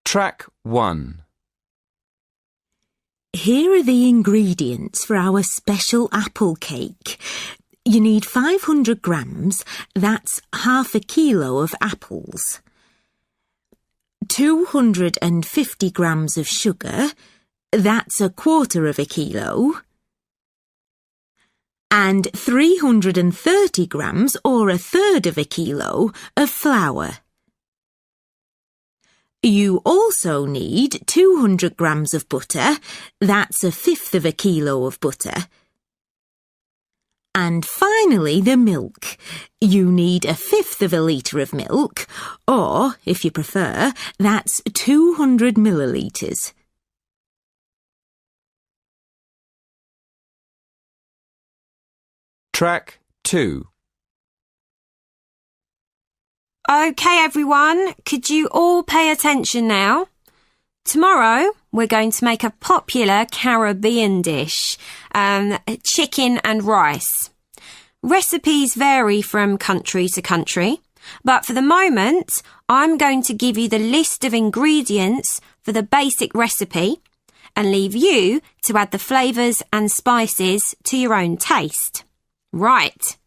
Track 1. Here are the ingredients for our special apple cake. You need 500 grams, that's half a kilo of apples. 250 grams of sugar, that's a quarter of a kilo. And 330 grams, or a third of a kilo, of flour. You also need 200 grams of butter, that's a fifth of a kilo of butter. And finally the milk. You need a fifth of a litre of milk, or, if you prefer, that's 200 millilitres. Track 2. OK, everyone, could you all pay attention now? Tomorrow, we're going to make a popular Caribbean dish, chicken and rice. Recipes vary from country to country, but for the moment, I'm going to give you the list of ingredients for the basic recipe and leave you to add the flavours and spices to your own taste. Right,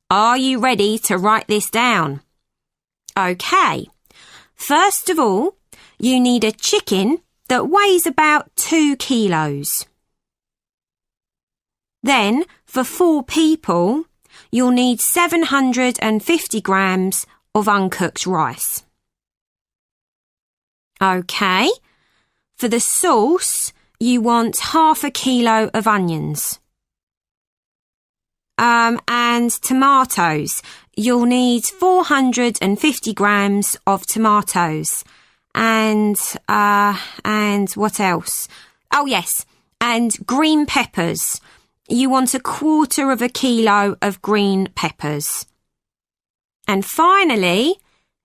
are you ready to write this down? OK, first of all, you need a chicken that weighs about 2 kilos. Then, for 4 people, you'll need 750 grams of uncooked rice. OK, for the sauce, you want half a kilo of onions. And tomatoes. You'll need 450 grams of tomatoes. And what else? Oh yes, and green peppers. You want a quarter of a kilo of green peppers. And finally,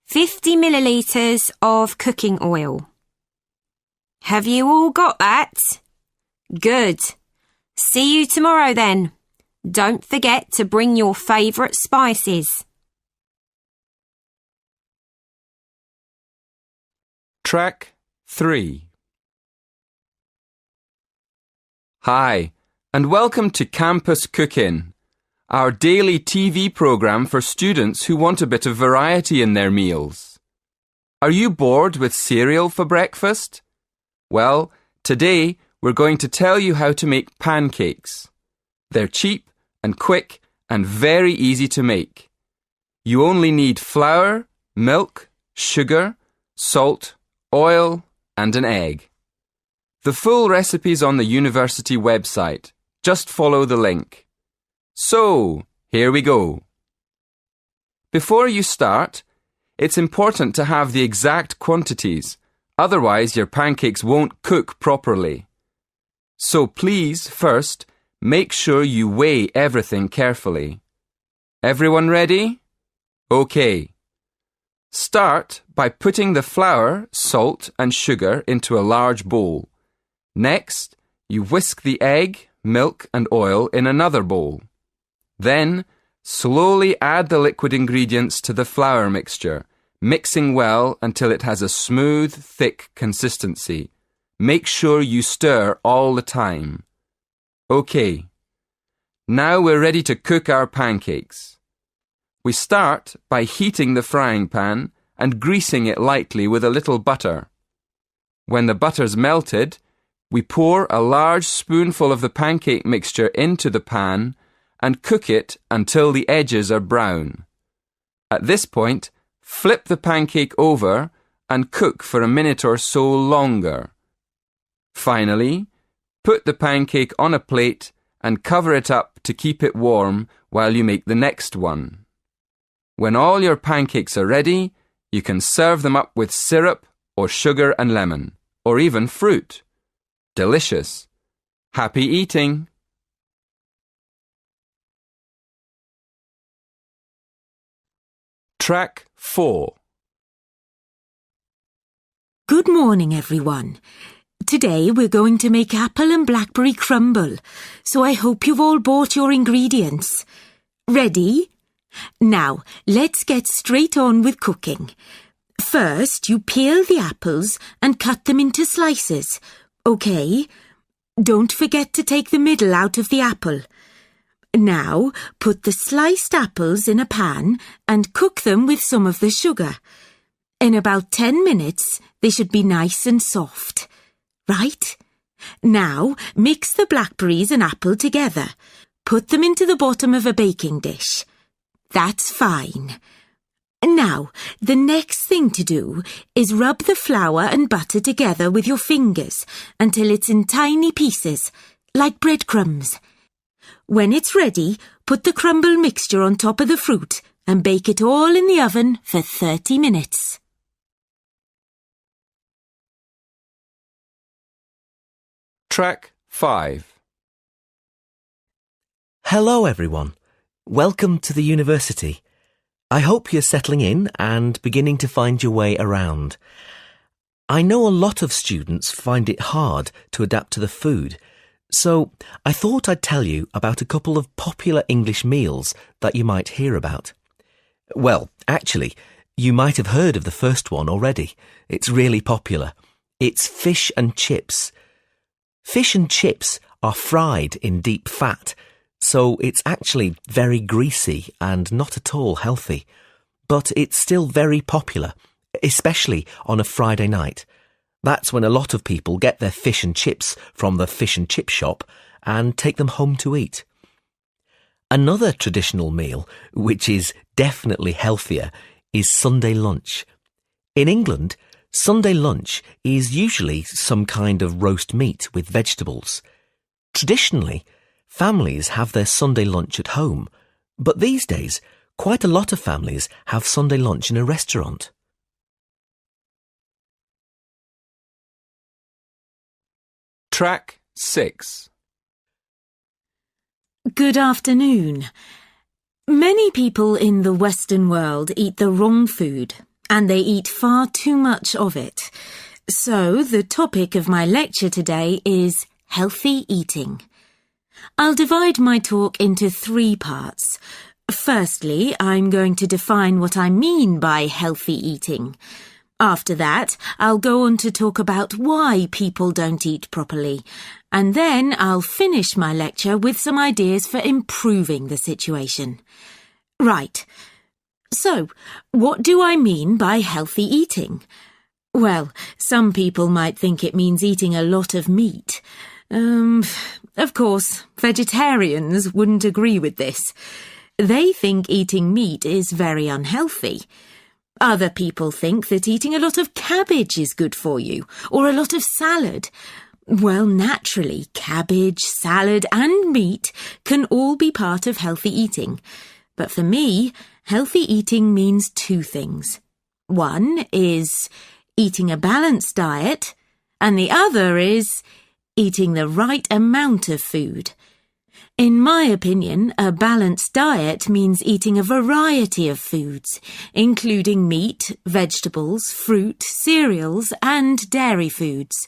50 millilitres of cooking oil. Have you all got that? Good. See you tomorrow then. Don't forget to bring your favourite spices. Track 3. Hi, and welcome to Campus Cooking, our daily TV programme for students who want a bit of variety in their meals. Are you bored with cereal for breakfast? Well, today we're going to tell you how to make pancakes. They're cheap and quick and very easy to make. You only need flour, milk, sugar, salt, oil and an egg. The full recipe's on the university website. Just follow the link. So, here we go. Before you start, it's important to have the exact quantities, otherwise your pancakes won't cook properly. So please, first, make sure you weigh everything carefully. Everyone ready? OK. Start by putting the flour, salt and sugar into a large bowl. Next, you whisk the egg, milk and oil in another bowl. Then, slowly add the liquid ingredients to the flour mixture, mixing well until it has a smooth, thick consistency. Make sure you stir all the time. OK. Now we're ready to cook our pancakes. We start by heating the frying pan and greasing it lightly with a little butter. When the butter's melted, we pour a large spoonful of the pancake mixture into the pan and cook it until the edges are brown. At this point, flip the pancake over and cook for a minute or so longer. Finally, put the pancake on a plate and cover it up to keep it warm while you make the next one. When all your pancakes are ready, you can serve them up with syrup or sugar and lemon, or even fruit. Delicious. Happy eating! Track 4. Good morning, everyone. Today we're going to make apple and blackberry crumble, so I hope you've all bought your ingredients. Ready? Now, let's get straight on with cooking. First, you peel the apples and cut them into slices. OK? Don't forget to take the middle out of the apple. Now, put the sliced apples in a pan and cook them with some of the sugar. In about 10 minutes, they should be nice and soft. Right? Now, mix the blackberries and apple together. Put them into the bottom of a baking dish. That's fine. Now, the next thing to do is rub the flour and butter together with your fingers until it's in tiny pieces, like breadcrumbs. When it's ready, put the crumble mixture on top of the fruit and bake it all in the oven for 30 minutes. Track 5. Hello everyone. Welcome to the university. I hope you're settling in and beginning to find your way around. I know a lot of students find it hard to adapt to the food, so I thought I'd tell you about a couple of popular English meals that you might hear about. Well, actually, you might have heard of the first one already. It's really popular. It's fish and chips. Fish and chips are fried in deep fat, so it's actually very greasy and not at all healthy. But it's still very popular, especially on a Friday night. That's when a lot of people get their fish and chips from the fish and chip shop and take them home to eat. Another traditional meal, which is definitely healthier, is Sunday lunch. In England, Sunday lunch is usually some kind of roast meat with vegetables. Traditionally, families have their Sunday lunch at home, but these days, quite a lot of families have Sunday lunch in a restaurant. Track 6. Good afternoon. Many people in the Western world eat the wrong food, and they eat far too much of it. So, the topic of my lecture today is healthy eating. I'll divide my talk into 3 parts. Firstly, I'm going to define what I mean by healthy eating. After that, I'll go on to talk about why people don't eat properly. And then I'll finish my lecture with some ideas for improving the situation. Right. So, what do I mean by healthy eating? Well, some people might think it means eating a lot of meat. Of course, vegetarians wouldn't agree with this. They think eating meat is very unhealthy. Other people think that eating a lot of cabbage is good for you, or a lot of salad. Well, naturally, cabbage, salad and meat can all be part of healthy eating. But for me, healthy eating means 2 things. One is eating a balanced diet, and the other is eating the right amount of food. In my opinion, a balanced diet means eating a variety of foods, including meat, vegetables, fruit, cereals, and dairy foods.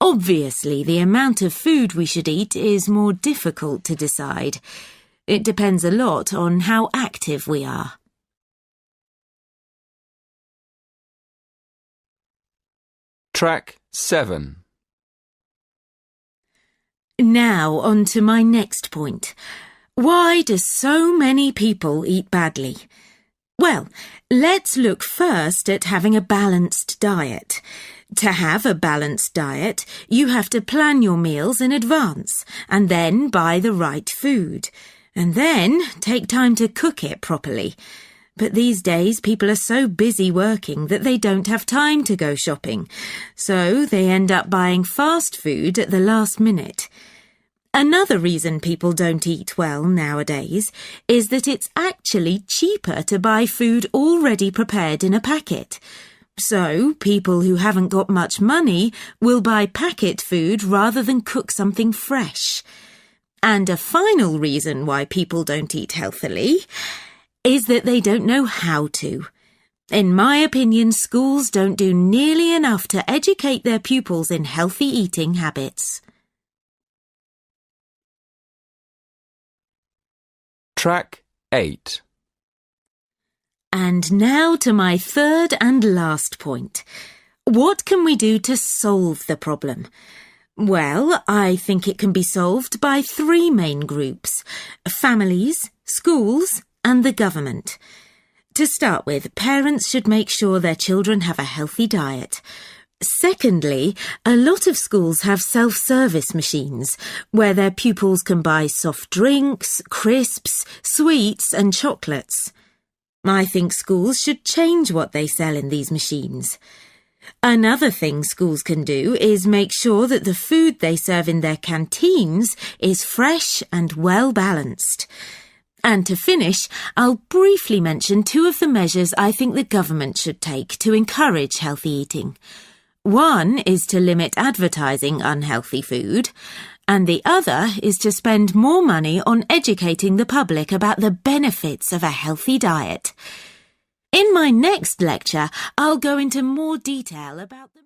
Obviously, the amount of food we should eat is more difficult to decide. It depends a lot on how active we are. Track 7. Now on to my next point. Why do so many people eat badly? Well, let's look first at having a balanced diet. To have a balanced diet, you have to plan your meals in advance and then buy the right food. And then take time to cook it properly. But these days people are so busy working that they don't have time to go shopping. So they end up buying fast food at the last minute. Another reason people don't eat well nowadays is that it's actually cheaper to buy food already prepared in a packet. So people who haven't got much money will buy packet food rather than cook something fresh. And a final reason why people don't eat healthily is that they don't know how to. In my opinion, schools don't do nearly enough to educate their pupils in healthy eating habits. Track 8. And now to my third and last point. What can we do to solve the problem? Well, I think it can be solved by three main groups: families, schools, and the government. To start with, parents should make sure their children have a healthy diet. Secondly, a lot of schools have self-service machines where their pupils can buy soft drinks, crisps, sweets, and chocolates. I think schools should change what they sell in these machines. Another thing schools can do is make sure that the food they serve in their canteens is fresh and well-balanced. And to finish, I'll briefly mention two of the measures I think the government should take to encourage healthy eating. One is to limit advertising unhealthy food, and the other is to spend more money on educating the public about the benefits of a healthy diet. In my next lecture, I'll go into more detail about the